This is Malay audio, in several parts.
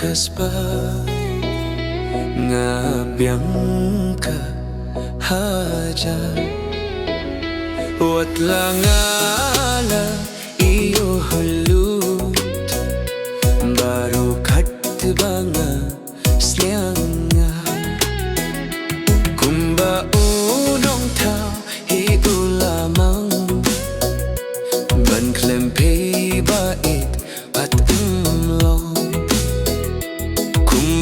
Kasba nga biyang ka haja wat langala iyo halut baru kat banga snyanga kumba unong tao hi ulamang ban klempe bait at umlong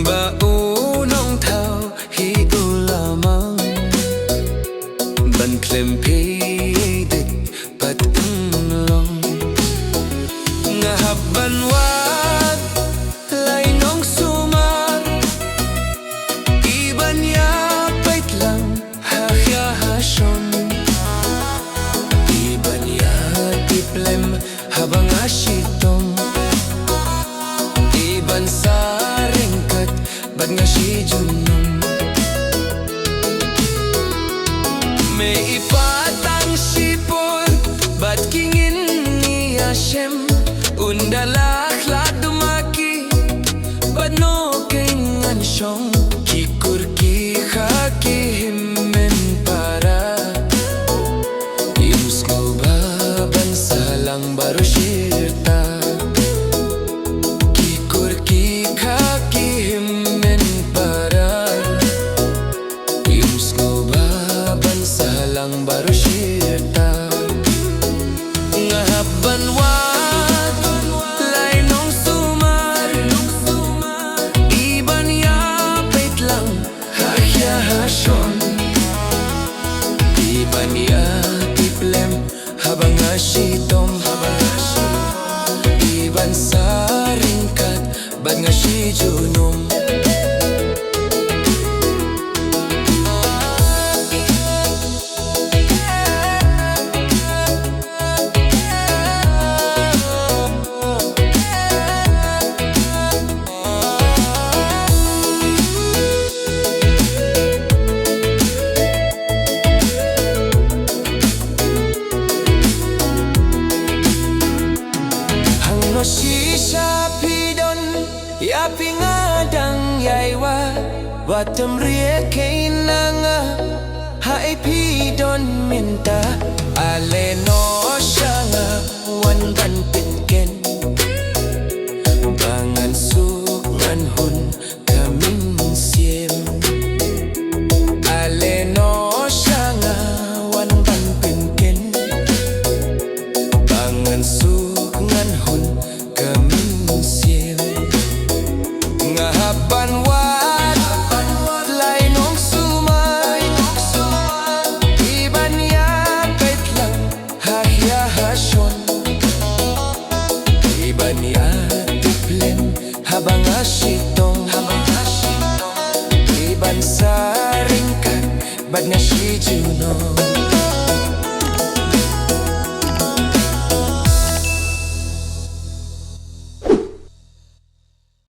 ba unong tao hi ulamang ban klempe dik pat umlong nga Hap Ban Wad lay nong sumar iban ya pait lang hakya hason iban ya tiplem habang asyitong iban sa bad nga si junong may ipatang sipon bad kingin ni Hashem undalakla dumaki bad no kengan syong kikur ki khaki himmen para imus ko baban salang baru syirta kikur ki khaki himmen salang baru syirta nga Hap Ban Wad lay nong sumar iban ya pait lang hakya hason iban ya tiplem habang asyitong iban sa ringkat bad nga si junom shisha pidon ya pingadang yaiwa watam rie keinanga hai pidon minta ale no shanga wan ban pinken bangan suk ngan hun kamin siem ale no shanga wan ban pinken bangan suk ngan hun nga Hap Ban Wad lay nong sumay iban ya pait lang hakya hason iban ya tiplem habang asyitong iban sa ringkat bad nga si junong